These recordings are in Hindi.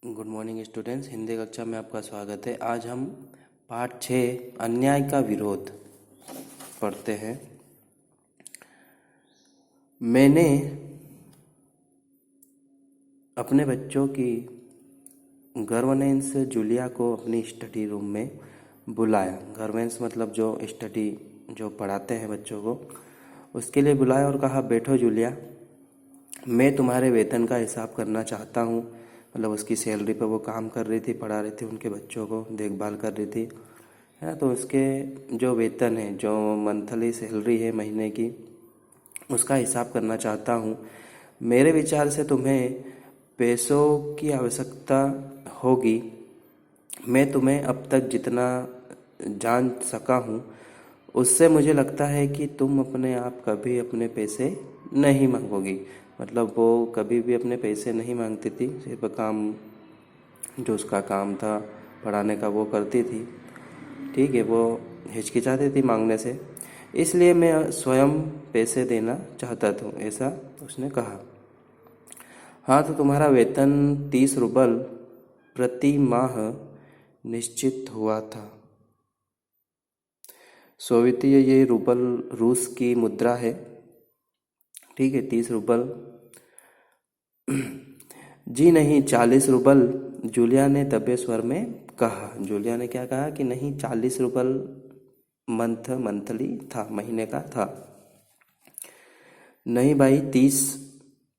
गुड मॉर्निंग स्टूडेंट्स, हिंदी कक्षा में आपका स्वागत है। आज हम पाठ 6 अन्याय का विरोध पढ़ते हैं। मैंने अपने बच्चों की गवर्नेंस जूलिया को अपनी स्टडी रूम में बुलाया। गवर्नेंस मतलब जो स्टडी जो पढ़ाते हैं बच्चों को, उसके लिए बुलाया और कहा, बैठो जूलिया, मैं तुम्हारे वेतन का हिसाब करना चाहता हूँ। मतलब उसकी सैलरी पर वो काम कर रही थी, पढ़ा रही थी, उनके बच्चों को देखभाल कर रही थी, है ना। तो उसके जो वेतन है, जो मंथली सैलरी है महीने की, उसका हिसाब करना चाहता हूँ। मेरे विचार से तुम्हें पैसों की आवश्यकता होगी। मैं तुम्हें अब तक जितना जान सका हूँ, उससे मुझे लगता है कि तुम अपने आप कभी अपने पैसे नहीं मांगोगी। मतलब वो कभी भी अपने पैसे नहीं मांगती थी, सिर्फ काम, जो उसका काम था पढ़ाने का, वो करती थी। ठीक है, वो हिचकिचाती थी मांगने से, इसलिए मैं स्वयं पैसे देना चाहता था, ऐसा उसने कहा। हाँ, तो तुम्हारा वेतन 30 रूबल प्रति माह निश्चित हुआ था। सोवियतीय ये रूबल रूस की मुद्रा है। ठीक है, 30 रूबल। जी नहीं, 40 रूबल, जूलिया ने दबे स्वर में कहा। जूलिया ने क्या कहा कि नहीं, 40 रूबल मंथली था, महीने का था। नहीं भाई, 30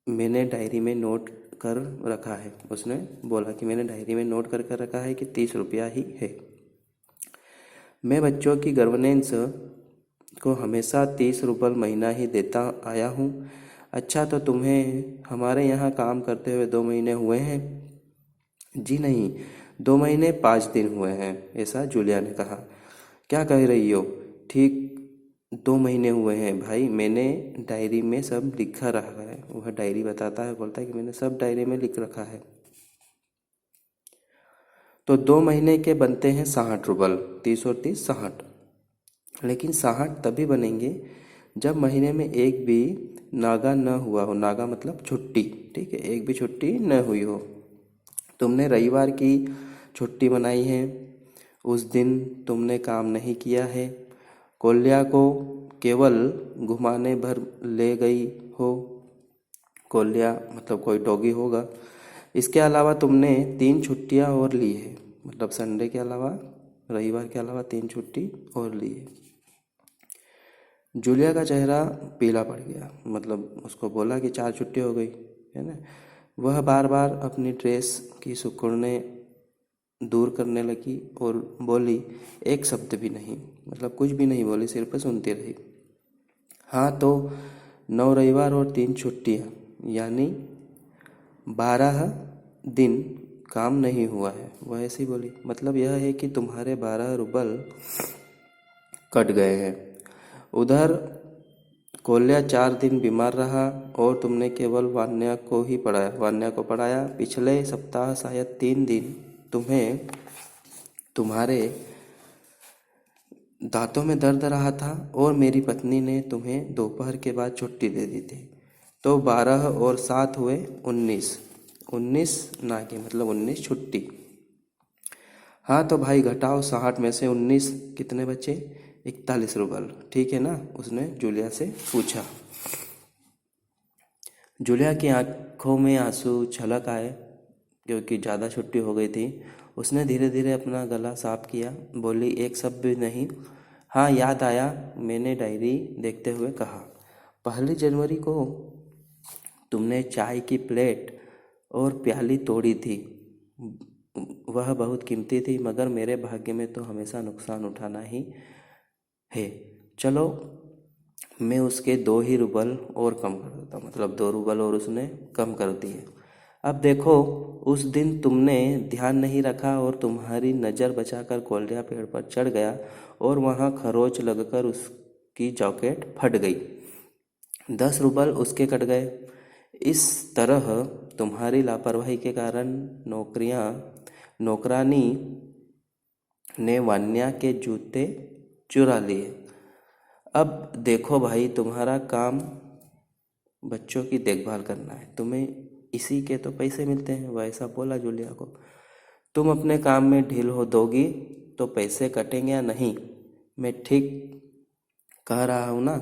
मैंने डायरी में नोट कर रखा है। उसने बोला कि मैंने डायरी में नोट कर रखा है कि 30 रुपया ही है। मैं बच्चों की गवर्नेंस को हमेशा 30 रूबल महीना ही देता आया हूँ। अच्छा, तो तुम्हें हमारे यहाँ काम करते हुए 2 महीने हुए हैं? जी नहीं, 2 महीने 5 दिन हुए हैं, ऐसा जूलिया ने कहा। क्या कह रही हो? ठीक 2 महीने हुए हैं भाई, मैंने डायरी में सब लिखा रखा है। वह डायरी बताता है, बोलता है कि मैंने सब डायरी में लिख रखा है। तो 2 महीने के बनते हैं 60 रूबल, 30 और 30 60। लेकिन 60 तभी बनेंगे जब महीने में एक भी नागा न हुआ हो। नागा मतलब छुट्टी, ठीक है, एक भी छुट्टी न हुई हो। तुमने रविवार की छुट्टी मनाई है, उस दिन तुमने काम नहीं किया है। कोल्या को केवल घुमाने भर ले गई हो। कोल्या मतलब कोई डॉगी होगा। इसके अलावा तुमने 3 छुट्टियां और ली है। मतलब संडे के अलावा, रविवार के अलावा 3 छुट्टी और ली है। जूलिया का चेहरा पीला पड़ गया। मतलब उसको बोला कि 4 छुट्टी हो गई, है ना। वह बार बार अपनी ड्रेस की सिकुड़नें दूर करने लगी और बोली, एक शब्द भी नहीं, मतलब कुछ भी नहीं बोली, सिर्फ सुनती रही। हाँ, तो 9 रविवार और 3 छुट्टियाँ, यानी 12 दिन काम नहीं हुआ है, वह ऐसी बोली। मतलब यह है कि तुम्हारे 12 रूबल कट गए हैं। उधर कोल्या 4 दिन बीमार रहा और तुमने केवल वान्या को ही पढ़ाया, वान्या को पढ़ाया। पिछले सप्ताह शायद 3 दिन तुम्हें तुम्हारे दांतों में दर्द रहा था और मेरी पत्नी ने तुम्हें दोपहर के बाद छुट्टी दे दी थी। तो 12 और 7 हुए 19, 19 ना कि मतलब 19 छुट्टी। हाँ, तो भाई घटाओ, 60 में से 19 कितने बचे? 41 रूबल, ठीक है ना, उसने जूलिया से पूछा। जूलिया की आंखों में आंसू छलक आए, क्योंकि ज़्यादा छुट्टी हो गई थी। उसने धीरे धीरे अपना गला साफ किया, बोली, एक शब्द भी नहीं। हाँ, याद आया, मैंने डायरी देखते हुए कहा, 1 जनवरी को तुमने चाय की प्लेट और प्याली तोड़ी थी। वह बहुत कीमती थी, मगर मेरे भाग्य में तो हमेशा नुकसान उठाना ही है। चलो, मैं उसके 2 ही रूबल और कम कर देता हूँ। मतलब 2 रूबल और उसने कम कर दिए। अब देखो, उस दिन तुमने ध्यान नहीं रखा और तुम्हारी नज़र बचाकर कोल्या पेड़ पर चढ़ गया और वहाँ खरोच लगकर उसकी जैकेट फट गई। 10 रूबल उसके कट गए। इस तरह तुम्हारी लापरवाही के कारण नौकरानी ने वान्या के जूते चुरा लिए। अब देखो भाई, तुम्हारा काम बच्चों की देखभाल करना है, तुम्हें इसी के तो पैसे मिलते हैं, वैसा बोला जूलिया को। तुम अपने काम में ढील हो दोगी तो पैसे कटेंगे या नहीं? मैं ठीक कह रहा हूँ ना?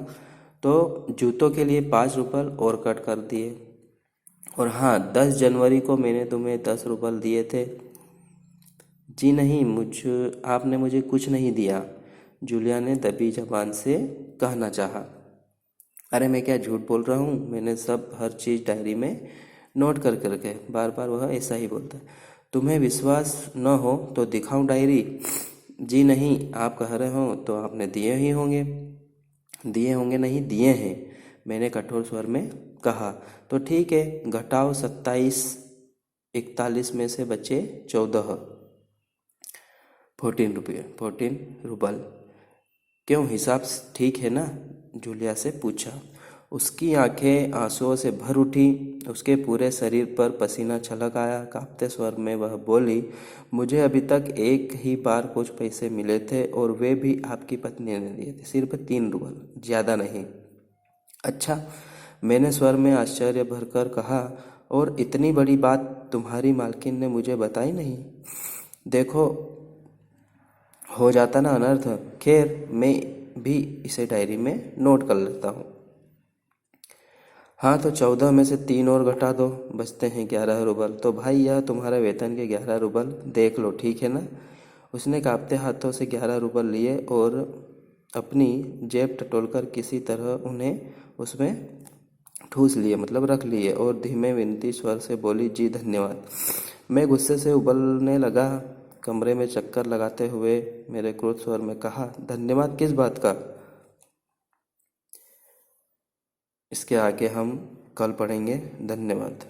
तो जूतों के लिए 5 रुपये और कट कर दिए। और हाँ, 10 जनवरी को मैंने तुम्हें 10 रुपये दिए थे। जी नहीं, आपने मुझे कुछ नहीं दिया, जूलिया ने दबी जबान से कहना चाहा। अरे मैं क्या झूठ बोल रहा हूँ, मैंने सब हर चीज़ डायरी में नोट कर करके। बार बार वह ऐसा ही बोलता है। तुम्हें विश्वास न हो तो दिखाऊं डायरी? जी नहीं, आप कह रहे हो तो आपने दिए ही होंगे। दिए होंगे नहीं, दिए हैं, मैंने कठोर स्वर में कहा। तो ठीक है, घटाओ 27, 41 में से बचे 14, 14 रुपये। क्यों, हिसाब ठीक है ना? जूलिया से पूछा। उसकी आंखें आंसुओं से भर उठी, उसके पूरे शरीर पर पसीना छलक आया। कांपते स्वर में वह बोली, मुझे अभी तक एक ही बार कुछ पैसे मिले थे और वे भी आपकी पत्नी ने दिए थे, सिर्फ 3 रुपये, ज़्यादा नहीं। अच्छा, मैंने स्वर में आश्चर्य भरकर कहा, और इतनी बड़ी बात तुम्हारी मालकिन ने मुझे बताई नहीं? देखो, हो जाता ना अनर्थ। खैर, मैं भी इसे डायरी में नोट कर लेता हूँ। हाँ, तो 14 में से 3 और घटा दो, बचते हैं 11 रुपये। तो भाई, यह तुम्हारे वेतन के 11 रुपये, देख लो, ठीक है ना? उसने कांपते हाथों से 11 रुपये लिए और अपनी जेब टटोलकर किसी तरह उन्हें उसमें ठूस लिए, मतलब रख लिए, और धीमे विनती स्वर से बोली, जी धन्यवाद। मैं गुस्से से उबलने लगा। कमरे में चक्कर लगाते हुए मेरे क्रोध स्वर में कहा, धन्यवाद किस बात का? इसके आगे हम कल पढ़ेंगे। धन्यवाद।